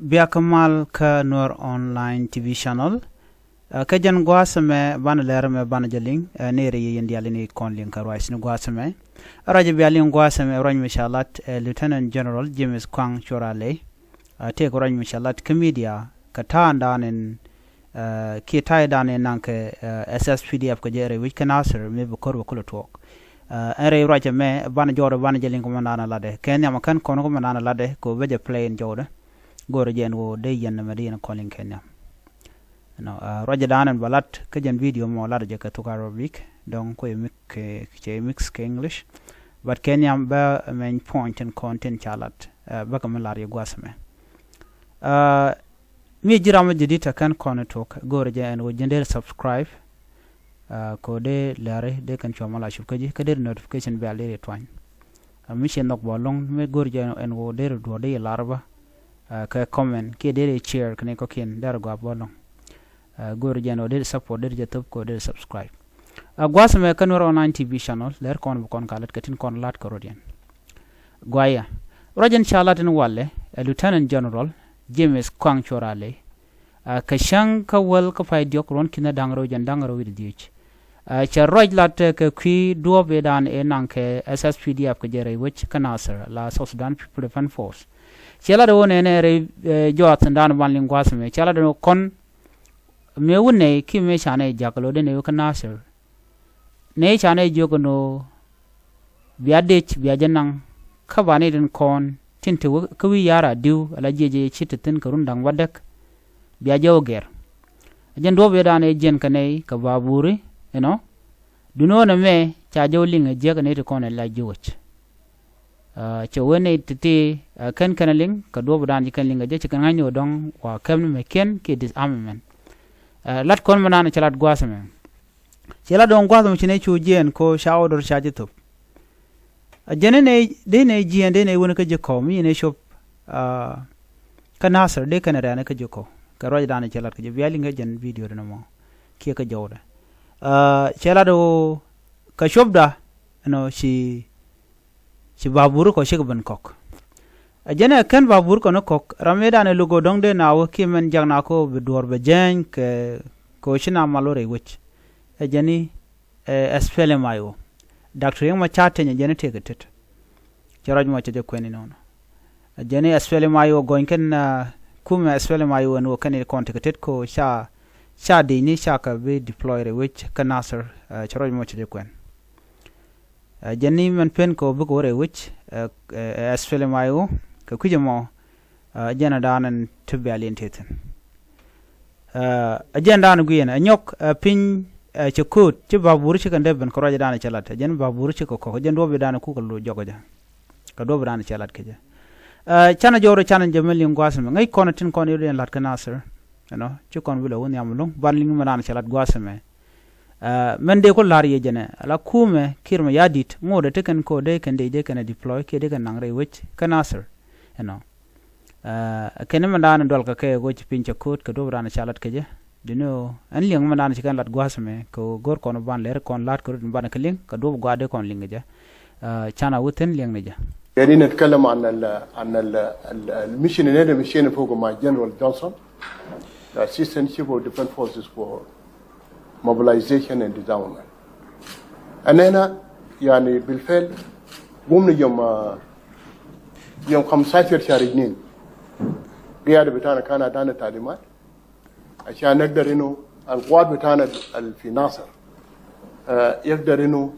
Biakamal ka Noor online TV channel. Kajan guasame ban lerame ban jaling nere yendi alini konling karwais ni guasame. Raja bialing guasame rany mishalat Lieutenant General James Kwang Chorale. Take rany mishalat comedia katanda in kitai dane nanke SSPDF kajere which can answer me bukor kula talk. Ere raja me ban jora ban jaling komandana lade. Kenya makan kono komandana lade ko beje play in joda. Gore jen wo de yen medina calling Kenya. No roja danan balat kajan video mo lada je ka Arabic donc ko mix ke English but Kenya ba main point and content chalat ba kam lar ye gwasme mi jirama jidita kan kono tok gore je en wo jender subscribe ko de lare de kan chomala shukaji kader notification be alere twan mi chen nok bolong me gore je en wo der do de larba ka comment ke dere share kane ko ken dar go bolong gor jeno dere support dere top ko dere subscribe gwasame kanoro online TV channel ler kon kon kalat katin kon lat ko rodien gwaya rojen chalat en walle Lieutenant General James Kwang Chorale ka shang ka wal ka fay diok ron kina dangro jan dangro wi diich cha roj lat ka kwi do be dan e nanke SSPDF ka jere which kanasar la South Sudan People Defense Force chala do ne re jot ndan ban lingwas me chala do kon me wone ki me chane jakalo de ne ka nasir ne chane jogono biadech biajanang ka bane den kon tinte ka wi yara diu ala jeje chitatin karun dang wadak biajoger ajen do be dane jen kanai ka baburi duno na me cha jowlinga je ka ne to kon la joch chawene titi kan kanaling ka do budan ji kanlinga je kan hanyo dong wa kam me ken ke disarmament lat kon manana chalat gwasame chela don gwasame chine chujen ko shawdor chaje top jene ne de ne jien de ne wona ka je ko mi ne shop ka nasar de kan rana ka je ko ka roja dana chalat ka je bialinga jen video de mo ke ka jawda chela do ka shopda shi babur ko shik ban kok ajene kan babur ko no kok rameda ne lugo dong de nawo kimen jagna ko be dor be jen ke ko shina malore wich ajeni espele mayo doctor yang ma chate ne jene tegetet jaraj ma chaje ko ni non ajeni espele mayo goin ken kuma espele mayo no kan e kontegetet ko sha de ni sha ka be deploy re wich kanasar jaraj ma chaje ko jeni man pen ko bu ko re which asfele mayo ka kujemo jena danan tubbe alienteten agenda na guyena nyok pin chukut ci baburu ci kan deben ko roja dana chalat jen baburu ci ko jen do be dana ku ko jogo ja ka do be dana chalat ke ja chana joro chana jameli ngwasame ngai kono tin kono den lat kanasar ci kon bulo woni amulung banling ma dana chalat gwasame men de ko lar yejene ala kume kirma yadit ngode teken ko de kan de kan deploy ke de kan nangre wech kanasar kene mandana dol ka ke go ci pincha kod ka do brana chalat ke je dino an liang mandana ci kan lat gwasme ko gor kono ban ler kon lat ko ban ka ling ka do gwade kon ling je chana wuten liang ne je يعني نتكلم عن الميشن اللي مشينا فوق مع جنرال جونسون the assistant chief of defense forces for mobilization and disarmament. أنا يعني بالفعل قمنا يوم 15 شهر 2 قيادة بتاعنا كان عندنا تعليمات عشان نقدر إنه القوات بتاعنا في ناصر يقدر إنه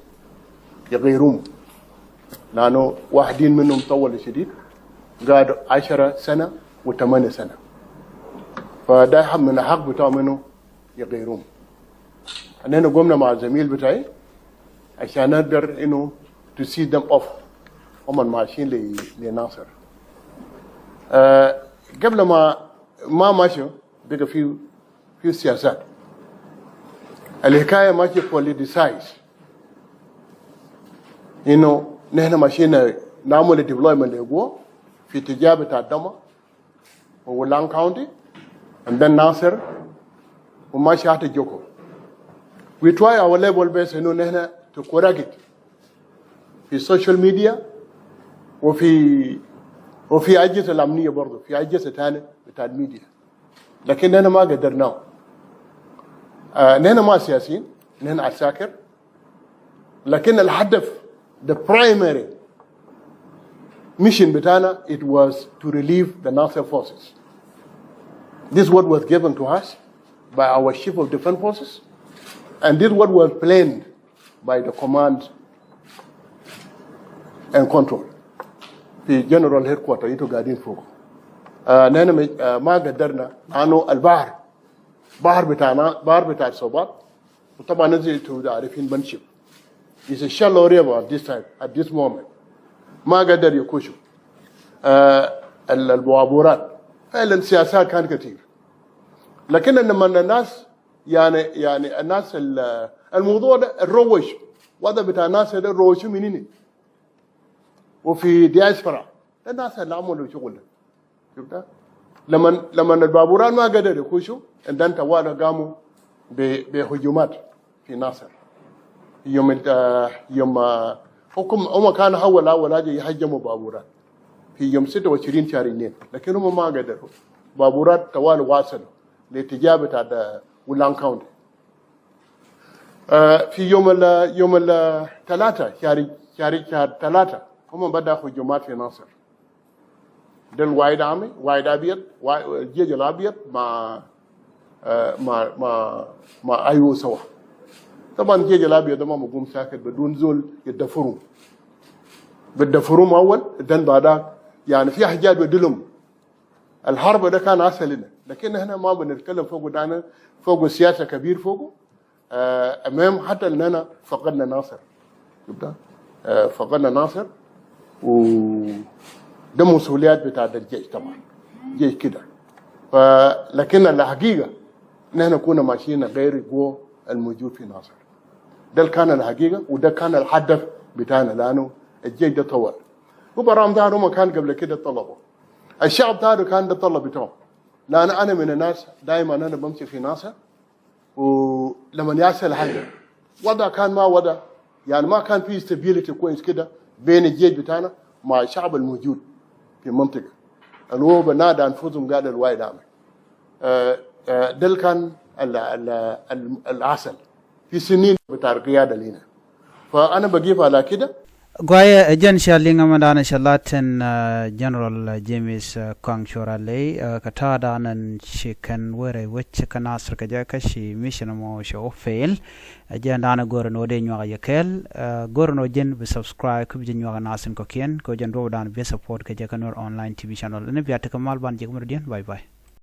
يغيرون لأنه واحدين منهم طول شديد قعدوا 10 سنة و8 سنة فده من الحق بتاعهم إنه يغيرون. أننا قمنا مع الزميل بتاعي عشان نقدر إنه to see them off هم ماشيين لناصر. قبل ما ماشوا بقى في سياسات. الحكاية ماشية politicized. إنه نحن ماشيين نعمل deployment لجوا في اتجاه بتاع الدمى ولان كاونتي and then ناصر وماشي حتى جوكو. We try our level best إنه نحن to correct it في social media وفي وفي أجهزة الأمنية برضه، في أجهزة ثانية بتاع الميديا، لكن ما قدرناه. نحن ما سياسيين، نحن عساكر، لكن الهدف the primary mission بتاعنا it was to relieve the Nasser forces. This is what was given to us by our Chief of Defense Forces, and this is what was planned by the command and control في general headquarters يتو قاعدين فوق. نحن ما قدرنا لأنه البحر بحر بتاع الصوبات، وطبعا نزلتوا عارفين بنشب. It's a shallow river at this time, at this moment. ما قدر يكوشوا. البوابورات فعلا السياسات كان كثير. لكن لما الناس يعني الناس الموضوع ده الروش، وهذا بتاع الناس ده الروش منين؟ وفي دياسبرا الناس اللي عملوا شغل ده. شفتها؟ لما البابورات ما قدر يكوشوا، عندنا توالى قاموا بهجومات في ناصر. يوم هم كانوا أول حاجة يهجموا بابورات في يوم 26 شهر 2، لكن هم ما قدروا. بابورات توالى واصلوا لاتجاه بتاع ولان كاونتي. في يوم الثلاثة شهر 3 هم بدأوا هجومات في ناصر. ده الوايد عامي، وايد أبيض، الجيش الأبيض مع أيوه سوا. طبعا الجيش الأبيض ما مقوم ساكت بدون زول يدفروهم أول، دن بعدها يعني في حاجات بدلهم. الحرب ده كان أسهل لنا، لكن احنا ما بنتكلم فوق دانا، فوق السياسة كبير فوقه. أمام حتى إننا فقدنا ناصر. شفتها؟ فقدنا ناصر، وده مسؤوليات بتاع الجيش طبعا، جيش كده. لكن الحقيقة نحن كنا ماشيين غير قوة الموجود في ناصر. ده كان الحقيقة، وده كان الهدف بتاعنا، لأنه الجيش ده طول. وبرام دارو ما كان قبل كده طلبه. الشعب دارو كان ده طلب بتاعه. لأن أنا من الناس دائما أنا بمشي في ناصر، ولما يحصل حاجة وضع كان ما وضع، يعني ما كان في استابيليتي كويس كده بين الجيش بتاعنا مع الشعب الموجود في المنطقة اللي هو بنادى أنفسهم قال الوايد عامل. ده كان العسل في سنين بتاع القيادة لنا، فأنا بجيب على كده. Gwaya jan shalinga madana shalaten General James Kang Chorale katada nan chicken were which can answer kajaka she mission mo show fail jan dana gorno de nywa yakel gorno jen be subscribe ku jen nywa nasin kokien ko jan do dan be support kajaka nor online TV channel ne biata kamal ban jegmur dien bye bye.